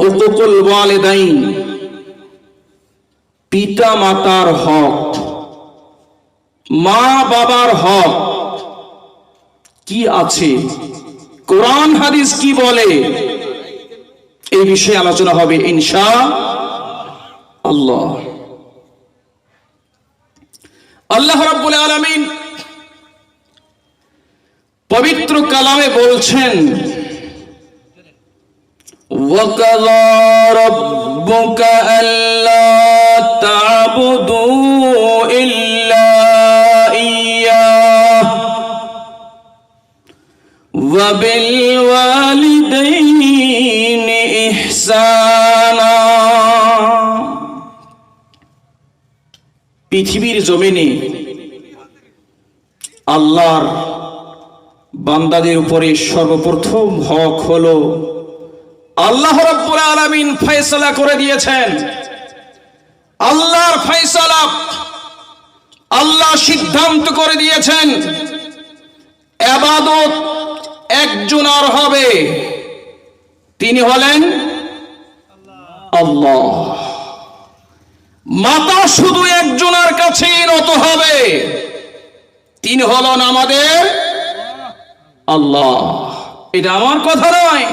হুকুকুল ওয়ালিদাইন, পিতা মাতার হক, মা বাবার হক কি আছে, কোরআন হাদিস কি বলে, এই বিষয়ে আলোচনা হবে ইনশাআল্লাহ। আল্লাহ রাব্বুল আলামিন পবিত্র কালামে বলছেন, ওয়াকাযা রাব্বুকা আল্লা তা'বুদু ইল্লা ইয়্যাহু ওয়া বিল ওয়ালিদাইনি ইহসানা। পৃথিবীর জমিনে আল্লাহর বান্দাদের উপরে সর্বপ্রথম হক হলো, আল্লাহ রাব্বুল আলামিন ফয়সালা করে দিয়েছেন, আল্লাহর ফয়সালা, আল্লাহ সিদ্ধান্ত করে দিয়েছেন ইবাদত একজনের হবে, তিনি হলেন আল্লাহ। মাতা শুধু একজনের কাছে নত হবে, তিনি হলেন আমাদের আল্লাহ। এটা আমার কথা নয়,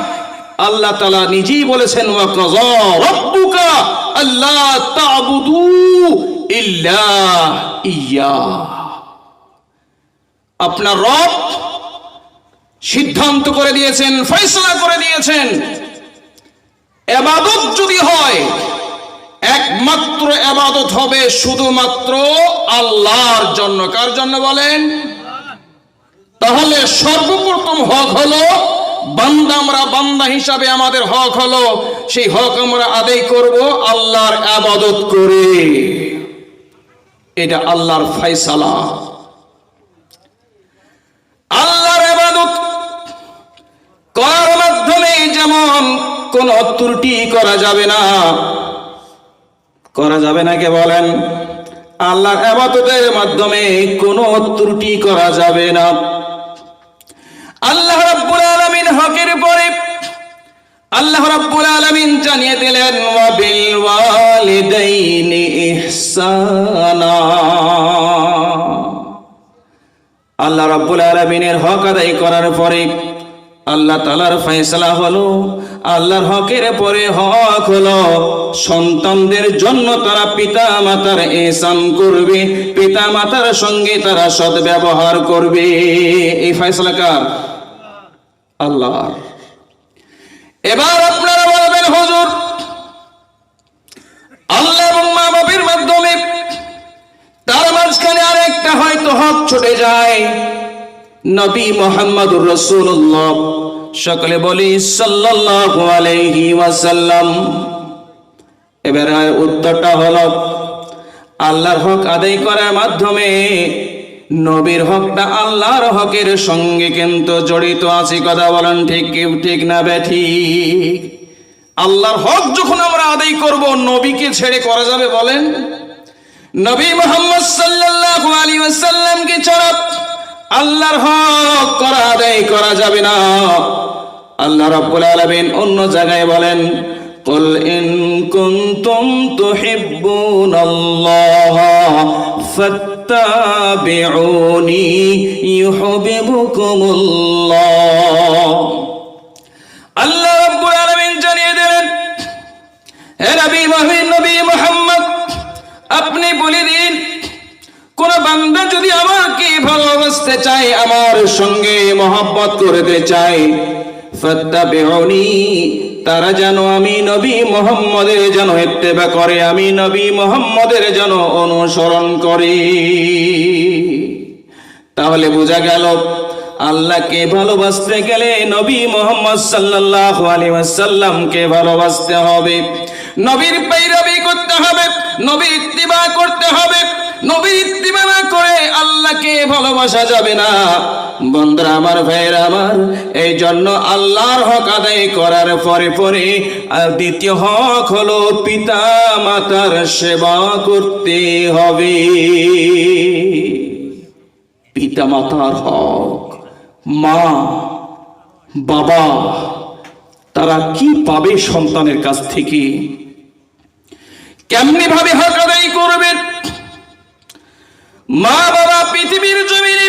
আল্লাহ তাআলা নিজেই বলেছেন, ওয়াকাযা রাব্বুকা আল্লা তা'বুদু ইল্লা ইয়্যাহু। আপনার রব সিদ্ধান্ত করে দিয়েছেন, ফয়সালা করে দিয়েছেন, ইবাদত যদি হয় একমাত্র ইবাদত হবে শুধুমাত্র আল্লাহর জন্য। কার জন্য বলেন? তাহলে সর্বপ্রথম হক হলো বান্দা, আমরা বান্দা হিসাবে আমাদের হক হলো সেই হক আমরা আদায় করব আল্লাহর ইবাদত করে। এটা আল্লাহর ফয়সালা। আল্লাহর ইবাদত করার মাধ্যমে যেমন কোন ত্রুটি করা যাবে না, করা যাবে না, কে বলেন? আল্লাহর ইবাদতের মাধ্যমে কোনো ত্রুটি করা যাবে না। আল্লাহ রাব্বুল আলামিন হকের পরে আল্লাহ রাব্বুল আলামিন জানিয়ে দিলেন, ওয়া বিল ওয়ালিদাইনি ইহসানা। আল্লাহ রাব্বুল আলামিনের হক আদায় করার পরে আল্লাহ তাআলার ফয়সালা হলো, আল্লাহর হকের পরে হক হলো সন্তানদের জন্য তারা পিতা মাতার ইহসান করবে, পিতা মাতার সঙ্গে তারা সদ্ব্যবহার করবে। এই ফয়সালা কার? আল্লাহর। এবার আপনারা বলবেন, হুজুর আল্লাহ এবং মা বাবার মাধ্যমে তার মাঝখানে আরেকটা হয়তো হক ছুটে যায়, নবী মুহাম্মদুর রাসূলুল্লাহ, সকলে বলি সাল্লাল্লাহু আলাইহি ওয়াসাল্লাম। এবার উত্তরটা হলো, আল্লাহর হক আদায় করার মাধ্যমে নবীর হকটা আল্লাহর হকের সঙ্গে কিন্তু জড়িত আছে। কথা বলেন ঠিক কি ঠিক না বেঠিক? আল্লাহর হক যখন আমরা আদায় করব, নবীকে ছেড়ে করা যাবে বলেন? নবী মুহাম্মদ সাল্লাল্লাহু আলাইহি ওয়াসাল্লামকে ছাড়া আল্লাহর হক করা আদায় করা যাবে না। আল্লাহ রাব্বুল আলামিন অন্য জায়গায় বলেন, কুল ইন কুনতুম তুহিব্বুনাল্লাহ ফাত্তাবিউনি ইউহিব্বুকুমুল্লাহ। আল্লাহ রাব্বুল আলামিন জানিয়ে দিলেন, হে নবী মুহাম্মদ, আপনি বলে দিন, কোন বান্দা যদি আমাকে ভালোবাসতে চায়, আমার সঙ্গে মহব্বত করতে চায়, ফাত্তাবিউনি, তারা যেন আমি নবী মুহাম্মদের যেন ইত্তেবা করে, আমি নবী মুহাম্মদের যেন অনুসরণ করি। তাহলে বোঝা গেল, আল্লাহকে ভালোবাসতে গেলে নবী মুহাম্মদ সাল্লাল্লাহু আলাইহি ওয়াসাল্লামকে ভালোবাসতে হবে, নবীর পেইরবি করতে হবে, নবীর ইত্তিবা করতে হবে। নবীর ইত্তিবা না করে আল্লাহকে ভালোবাসা যাবে না। বন্ধুরা আমার, ভাইয়েরা আমার, এই জন্য আল্লাহর হক আদায় করার পরে পরে দ্বিতীয় হক হলো পিতা মাতার সেবা করতে হবে। পিতা মাতার হক, মা বাবা তারা কি পাবে সন্তানের কাছ থেকে? কেমনি ভাবে হক আদায় করবে? মা বাবা পৃথিবীর জমিনে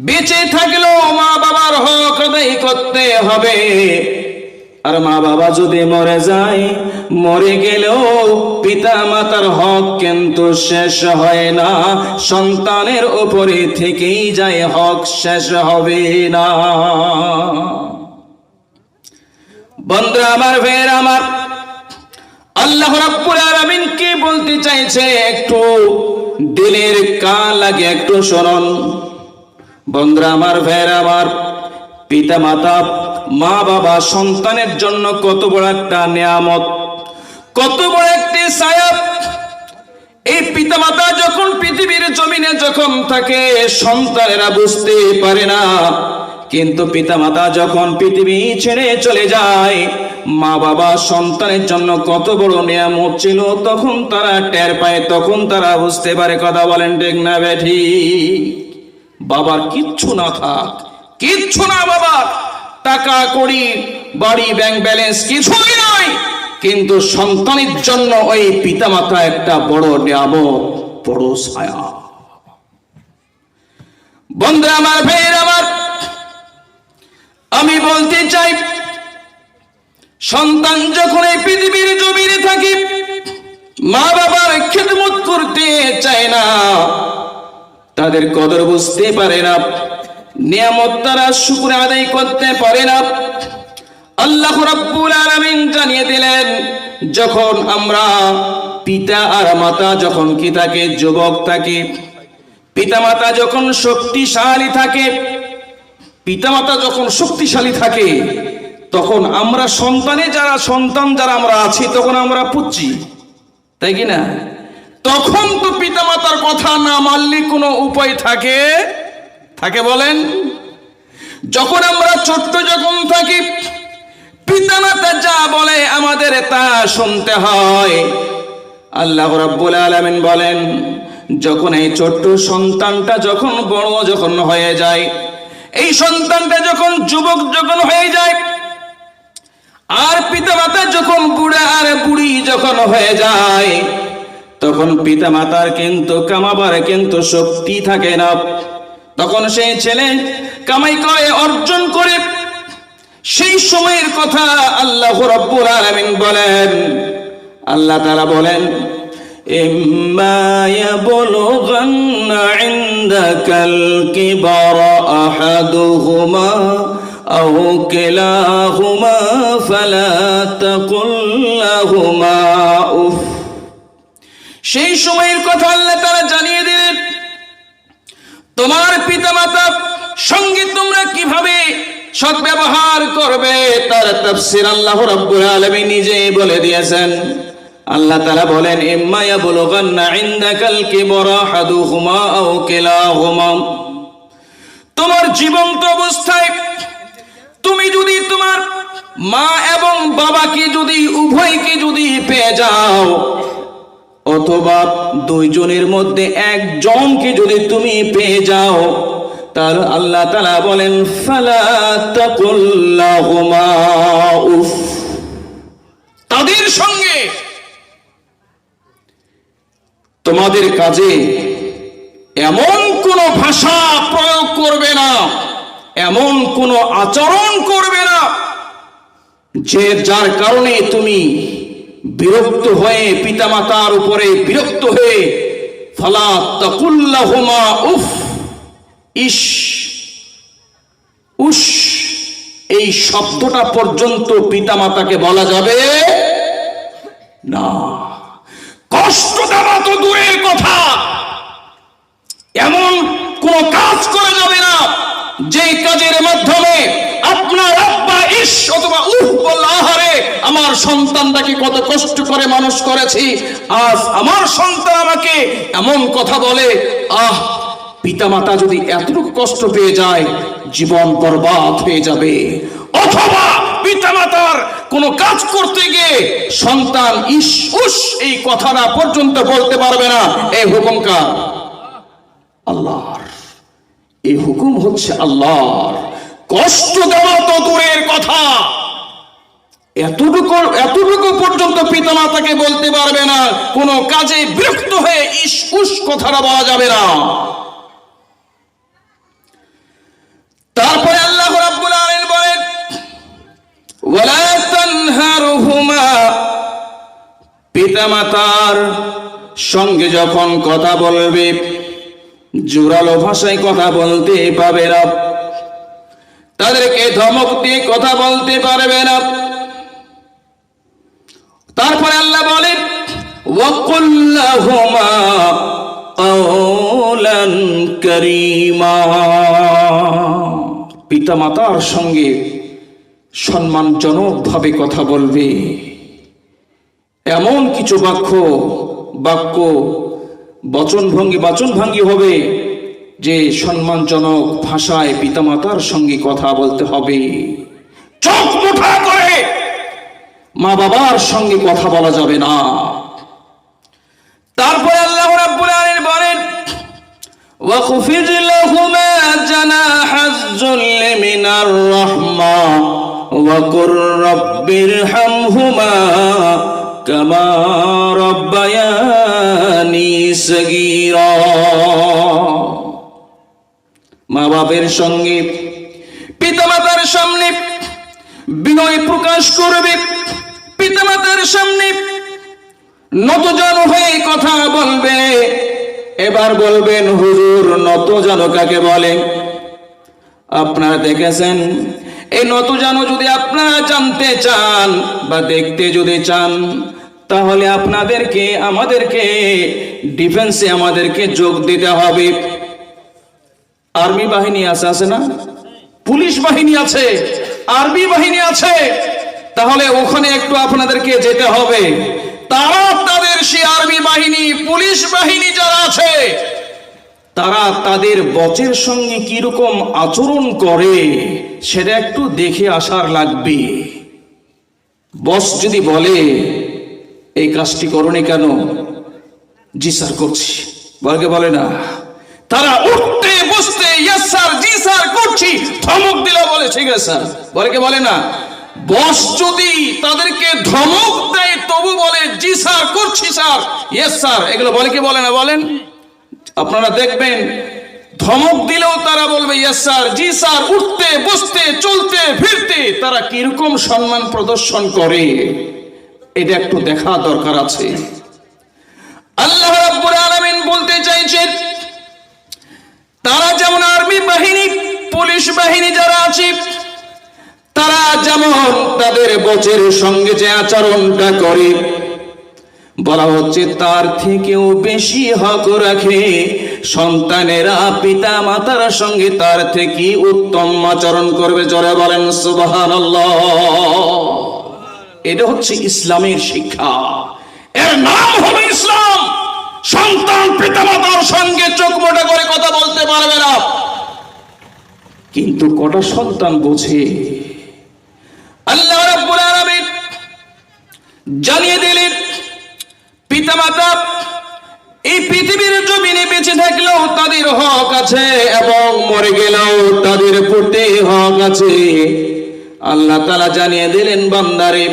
বেঁচে থাকলেও মা বাবার হক আদায় করতে হবে। আর মা বাবা যদি মরে যায়, মরে গেলেও পিতা মাতার হক কিন্তু শেষ হয় না, সন্তানের উপরে থেকেই যায়, হক শেষ হবে না। বন্ধুরা আমার, ভাইয়েরা আমার, আল্লাহ রাব্বুল আলামিন কি বলতে চাইছে একটু দিলের কান লাগে একটু শুনুন। বন্ধুরা আমার, ভাইয়েরা আমার, পিতা মাতা, মা বাবা সন্তানের জন্য কত বড় একটা নিয়ামত, কত বড় একটি ছায়া। এই পিতা মাতা যখন পৃথিবীর জমিনে যখন থাকে, সন্তানেরা বুঝতে পারে না, কিন্তু পিতা মাতা যখন পৃথিবী ছেড়ে চলে যায়, মা বাবা সন্তানের জন্য কত বড় নিয়ামত ছিল, তখন তারা টের পায়, তখন তারা বুঝতে পারে। কথা বলেন ঠিক না বেঠি? বাবার কিচ্ছু না থাক, কিচ্ছু না বাবার, টাকা কড়ি বাড়ি ব্যাংক ব্যালেন্স কিছুই নয়, কিন্তু সন্তানের জন্য ওই পিতা মাতা একটা বড় নিয়ামত, বড় ছায়া। বন্ধু আমার, ভাইয়ের আমার, আমি বলতে চাই, সন্তান যখন এই পৃথিবীর জমিনে থাকে, মা বাবার খেদমত করতে চায় না, তাদের কদর বুঝতে পারে না, নিয়ামত তারা শুকর আদায় করতে পারে না। আল্লাহ রাব্বুল আলামিন জানিয়ে দিলেন, যখন আমরা পিতা আর মাতা যখন কি থাকে, যুবক থাকে, পিতা মাতা যখন শক্তিশালী থাকে, পিতা মাতা যখন শক্তিশালী থাকে, তখন আমরা সন্তান যারা আমরা আছি, তখন আমরা পুচ্ছি, তাই কি না? তখন তো পিতা মাতার কথা না মানলে কোনো উপায় থাকে? বলেন? যখন আমরা ছোট্ট যখন থাকি, পিতা মাতা যা বলে আমাদের তা শুনতে হয়। আল্লাহ রাব্বুল আলামিন বলেন, যখন এই ছোট্ট সন্তানটা যখন বড় যখন হয়ে যায়, এই সন্তানটা যখন যুবক যখন হয়ে যায়, আর পিতা মাতা যখন বুড়া আর বুড়ি যখন হয়ে যায়, তখন পিতা মাতার কিন্তু কামাবার কিন্তু শক্তি থাকে না। তখন সেই ছেলে কামাই করে, অর্জন করে। সেই সময়ের কথা আল্লাহ রাব্বুল আলামিন বলেন, আল্লাহ তাআলা বলেন, ইম্মা ইয়াবলুগান্না ইনদাকাল কিবারা আহাদুহুমা আও কিলাহুমা ফালা তাকুল লাহুমা উফ। সেই সময়ের কথা আল্লাহ তাআলা জানিয়ে দিলেন, তোমার পিতামাতার সঙ্গে তোমরা কিভাবে সদ্ব্যবহার করবে, তার তাফসীর আল্লাহ রাব্বুল আলামিন নিজেই বলে দিয়েছেন। আল্লাহ তাআলা বলেন, ইম্মা ইয়াবলুগান্না ইনদাকাল কিবারা আহাদুহুমা আও কিলাহুমা, তোমার জীবন্ত অবস্থায় তুমি যদি তোমার মা এবং বাবাকে যদি উভয়কে যদি পেয়ে যাও, অথবা দুইজনের মধ্যে একজনকে যদি তুমি পেয়ে যাও, তাহলে আল্লাহ তাআলা বলেন, ফালা তাকুল লাহুমা উফ, তাদের সঙ্গে তোমাদের কাজে এমন কোন ভাষা প্রয়োগ করবে না, এমন কোন আচরণ করবে না যে যার কারণে তুমি বিরক্ত হয়ে, পিতামাতার উপরে বিরক্ত হয়ে, ফালা তাকুল লাহুমা উফ, ইস, উস, এই শব্দটা পর্যন্ত পিতামাতাকে বলা যাবে না। কষ্ট দেওয়া তো দূরের কথা, এমন কোন কাজ করা যাবে না যে কাজের মাধ্যমে আপনার আব্বা ইস অথবা উহ বলল, আহারে আমার সন্তানটাকে কত কষ্ট করে মানুষ করেছি, আজ আমার সন্তান আমাকে এমন কথা বলে, আহ, পিতামাতা যদি এতটুকু কষ্ট পেয়ে যায়, জীবন বরবাদ হয়ে যাবে। অথবা পিতামাতার কোনো কাজ করতে গিয়ে সন্তান ইস উস এই কথাটা পর্যন্ত বলতে পারবে না। এই হুকুম কার? আল্লাহর। এই হুকুম হচ্ছে আল্লাহর। কষ্ট দেওয়া তো দূরের কথা, এতটুকু পর্যন্ত পিতামাতাকে বলতে পারবে না, কোনো কাজে বিরক্ত হয়ে ইস উস কথাটা বলা যাবে না। তারপরে আল্লাহ রাব্বুল আলামিন বলেন ওয়ালা তানহারহুমা, পিতামাতার সঙ্গে যখন কথা বলবে জোরালো ভাষায় কথা বলতে পারবে না, তাদেরকে ধমক দিয়ে কথা বলতে পারবে না। তারপরে আল্লাহ বলেন ওয়াকুল লাহুমা কাওলান কারীমা, পিতামাতার সঙ্গে সম্মানজনকভাবে কথা বলবে। এমন কিছু বাক্য বাচনভঙ্গি হবে যে সম্মানজনক ভাষায় পিতামাতার সঙ্গে কথা বলতে হবে। চোখ মুঠা করে মা বাবার সঙ্গে কথা বলা যাবে না। তারপরে আল্লাহ রাব্বুল আলামিন বলেন ওয়াখফিজ লাহুমা জানাহাজ যুল্লি মিনার রাহমা ওয়া কুর রাব্বিরহামহুমা কামা রাব্বায়ানি সগীরা, মা বাবার সঙ্গে পিতামাতার সামনে বিনয় প্রকাশ করবে, পিতামাতার সামনে নতজানু হয়ে কথা বলবে। এবার বলবেন হুজুর নতজানু কাকে বলে? আপনারা দেখেছেন, এই নতজানু যদি আপনারা জানতে চান বা দেখতে যদি চান, তাহলে আমাদেরকে ডিফেন্সে আমাদেরকে যোগ দিতে হবে। আর্মি বাহিনী আছে না, পুলিশ বাহিনী আছে, আর্মি বাহিনী আছে, তাহলে ওখানে একটু আপনাদেরকে যেতে হবে। তারা তাদের সেই আর্মি বাহিনী পুলিশ বাহিনী যারা আছে তারা তাদের বসের সঙ্গে কিরকম আচরণ করে সেটা একটু দেখে আসার লাগবে। বস যদি বলে এই কাজটি করনি কেন, জি স্যার করছি, বলে না, তারা উঠতে বসতে ইয়েস স্যার জি স্যার করছি, ধমক দিলে বলে ঠিক আছে স্যার, বলে না। বস যদি তাদেরকে ধমক দেয় তবু বলে জি স্যার করছি স্যার ইয়েস স্যার, এগুলো বলে না বলেন? আপনারা দেখবেন ধমক দিলেও তারা বলবে ইয়েস স্যার জি স্যার, উঠতে বসতে চলতে ফিরতে তারা কিরকম সম্মান প্রদর্শন করে এটা একটু দেখা দরকার আছে। আল্লাহ রাব্বুল আলামিন বলতে চাইছেন তারা যেমন আর্মি বাহিনী পুলিশ বাহিনী যারা আছে তারা যেমন তাদের বসের সঙ্গে যে আচরণটা করে, বলা হচ্ছে তার থেকেও বেশি হক রাখে সন্তানেরা পিতা মাতার সঙ্গে তার থেকে উত্তম আচরণ করবে। জোরে বলেন সুবহানাল্লাহ। এটা হচ্ছে ইসলামের শিক্ষা, এর নাম হলো ইসলাম। সন্তান পিতা মাতার সঙ্গে চোখ মোটা করে কথা বলতে পারবে না, কিন্তু কটা সন্তান বোঝে? আল্লাহ রাব্বুল আলামিন জানিয়ে দিলেন পিতামাতা এই পৃথিবীর জমিনে বেঁচে থাকলেও তাদের হক আছে এবং মরে গেলেও তাদের প্রতি হক আছে। আল্লাহ তাআলা জানিয়ে দিলেন বান্দারে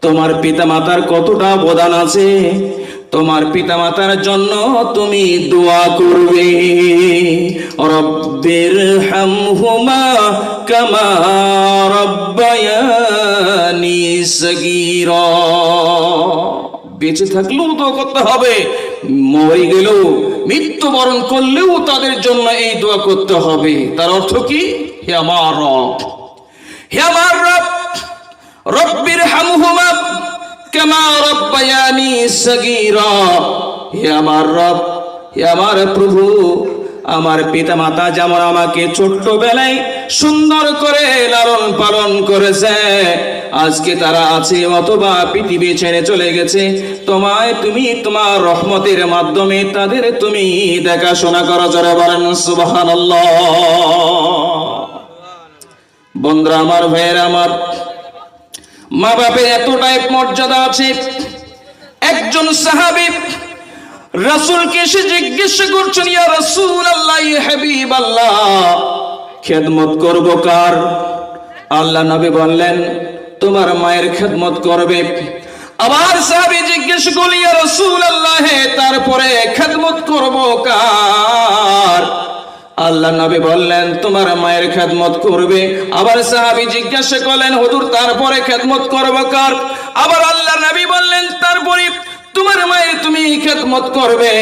তোমার পিতামাতার কতটা অবদান আছে, তোমার পিতামাতার জন্য তুমি দোয়া করবে রব্বিরহামহুমা কামা রাব্বায়ানি সগীরা। বেঁচে থাকলেও দোয়া করতে হবে, মরে গেলেও মৃত্যুবরণ করলেও তাদের জন্য এই দোয়া করতে হবে। তার অর্থ কি? হে আমার রব, হে আমার রব, রব্বিরহামহুমা কামা রাব্বায়ানি সগীরা। হে আমার রব, হে আমার প্রভু, আমার পিতামাতা যেমন আমাকে ছোট্টবেলায় সুন্দর করে লালন পালন করেছে, আজকে তারা আছে অথবা পৃথিবী ছেড়ে চলে গেছে, তুমি তোমার রহমতের মাধ্যমে তাদের তুমি দেখাশোনা করো। যারা বলেন সুবহানাল্লাহ। বন্ধুরা আমার, ভাইয়েরা আমার, মা বাপের এতটাই মর্যাদা আছে। একজন সাহাবী রাসূলকে এসে জিজ্ঞেস করছেন, ইয়া রাসূলুল্লাহ, ইয়া হাবিবাল্লাহ, খেদমত করব কার? আল্লাহ নবী বললেন তোমার মায়ের খেদমত করবে। আবার সাহাবী জিজ্ঞেস করলেন, ইয়া রাসূলুল্লাহ, তারপরে খেদমত করব কার? আল্লাহ নবী বললেন, তোমার মায়ের খেদমত করবে। আবার সাহাবী জিজ্ঞাসা করলেন, হুজুর তারপরে খেদমত করব কার? আবার আল্লাহ নবী বললেন, তারপরে তোমার মায়ের তুমি খেদমত করবে।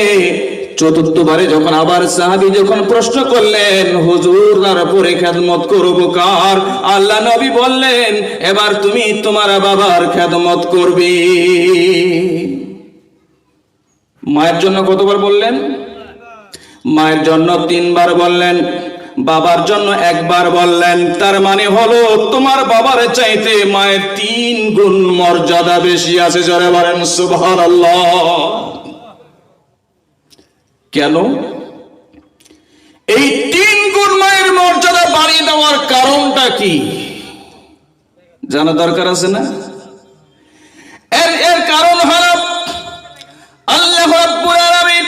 চতুর্থবারে যখন আবার সাহাবী যখন প্রশ্ন করলেন, হুজুর তারপরে খেদমত করব কার? আল্লাহ নবী বললেন, এবার তুমি তোমার বাবার খেদমত করবে। মায়ের জন্য কতবার বললেন? মায়ের জন্য 3 বার বললেন, বাবার জন্য 1 বার বললেন। তার মানে হলো তোমার বাবার চাইতে মায়ের 3 গুণ মর্যাদা বেশি আছে। জোরে বলেন সুবহানাল্লাহ। কেন? এই 3 গুণ মায়ের মর্যাদা বাড়িয়ে দেওয়ার কারণটা কি জানা দরকার আছে না? এর কারণ হলো আল্লাহ রাব্বুল আলামিন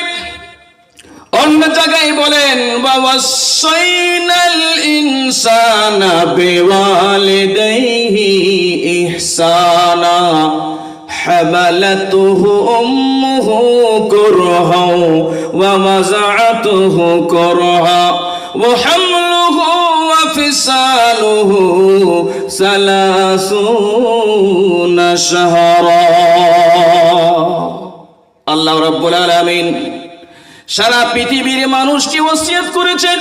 অন্য জায়গায় বলেন, ওয়াসাইনাল ইনসানা বিওয়ালিদাইহি ইহসানা হামালাতুহু উম্মুহু কুরহা ওয়া ওয়াযাআতুহু কুরহা ওয়া হামলুহু ওয়া ফিসালুহু 30 শাহরা। আল্লাহ রাব্বুল আলামিন সারা পৃথিবীর মানুষকে ওসিয়ত করেছেন।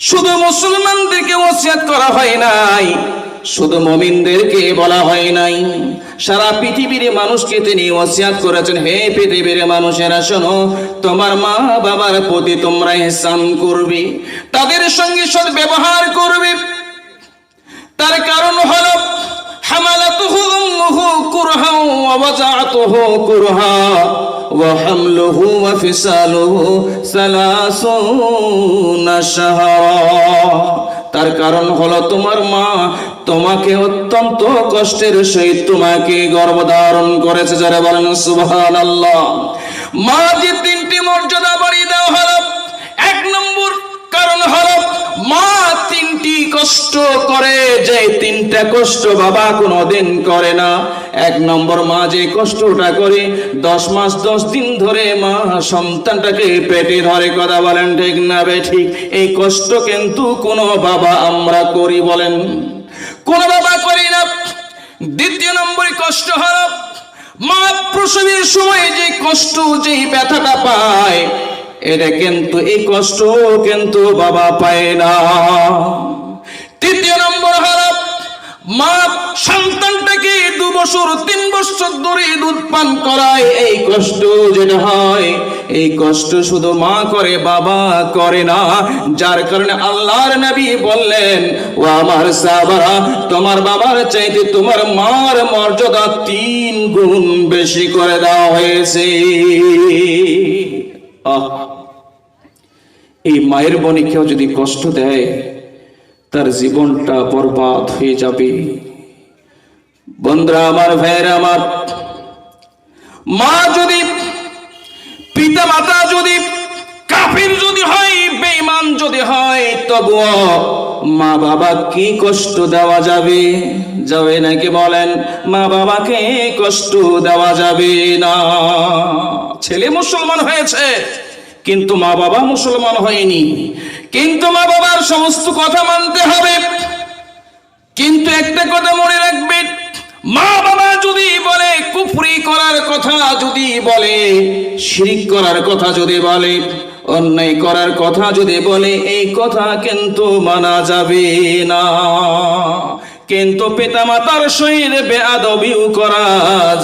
শুধু মুসলমানদেরকে ওসিয়ত করা হয় নাই, শুধু মুমিনদেরকে বলা হয় নাই, সারা পৃথিবীর মানুষকে তিনি ওসিয়ত করেছেন, হে পৃথিবীর মানুষেরা শোনো, তোমার মা বাবার প্রতি তোমরা ইহসান করবে, তাদের সঙ্গে সৎ ব্যবহার করবে। তার কারণ হলো হামালাতুহু উম্মুহু কুরহা ওয়া ওয়াযাআতুহু কুরহা ওয়া হামলুহু ওয়া ফিসালুহু 30 শাহরা। তার কারণ হলো তোমার মা তোমাকে অত্যন্ত কষ্টের সহিত তোমাকে গর্ভধারণ করেছে। যারা বলেন সুবহানাল্লাহ। মা যে 3টি মর্যাদা বাড়িয়ে দেওয়া হলো, 1 নম্বর কারণ হলো মা 3টি কষ্ট করে, যে 3টা কষ্ট বাবা কোনোদিন করে না। 1 নম্বর, মা যে কষ্টটা করে 10 মাস 10 দিন ধরে মা সন্তানটাকে পেটে ধরে। কথা বলেন ঠিক না বেঠিক? এই কষ্ট কিন্তু কোনো বাবা আমরা করি বলেন? কোন বাবা করি না। 2 নম্বর কষ্ট হলো মা প্রসবের সময় যে কষ্ট, যে ব্যথাটা পায়, এটা কিন্তু এই কষ্ট কিন্তু বাবা পায় না। 3 নম্বর হলো মা সন্তানটাকে 2 বছর 3 বছর ধরে দুধ পান করায়। এই কষ্ট যেটা হয়, এই কষ্ট শুধু মা করে, বাবা করে না। যার কারণে আল্লাহর নবী বললেন, ও আমার সাহাবারা, তোমার বাবার চাইতে তোমার মার মর্যাদা 3 গুণ বেশি করে দেওয়া হয়েছে। এই মায়ের বনে কেউ যদি কষ্ট দেয়, তার জীবনটা বরবাদ হয়ে যাবে। বন্ধুরা আমার, ভাইয়েরা আমার, মা যদি, পিতা মাতা যদি কাফির যদি হয়, বেঈমান যদি হয়, তবুও মা বাবা কি কষ্ট দেওয়া যাবে? যাবে নাকি বলেন? মা বাবাকে কষ্ট দেওয়া যাবে না। ছেলে মুসলমান হয়েছে কিন্তু মা বাবা মুসলমান হয়নি, কিন্তু মা বাবার সমস্ত কথা মানতে হবে। কিন্তু একটা কথা মনে রাখবেন, মা বাবা যদি বলে, কুফরি করার কথা যদি বলে, শিরক করার কথা যদি বলে, অন্যায় করার কথা যদি বলে, এই কথা কিন্তু মানা যাবে না। কিন্তু পিতা মাতার সহিত বেয়াদবিও করা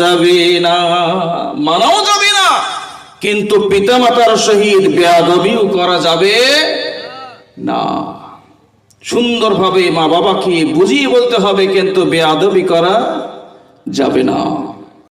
যাবে না, মানাও যাবে না। কিন্তু পিতা মাতার সহিত বেয়াদবিও করা যাবে না। সুন্দরভাবে মা বাবাকে বুঝিয়ে বলতে হবে, কিন্তু বেয়াদবি করা যাবে না।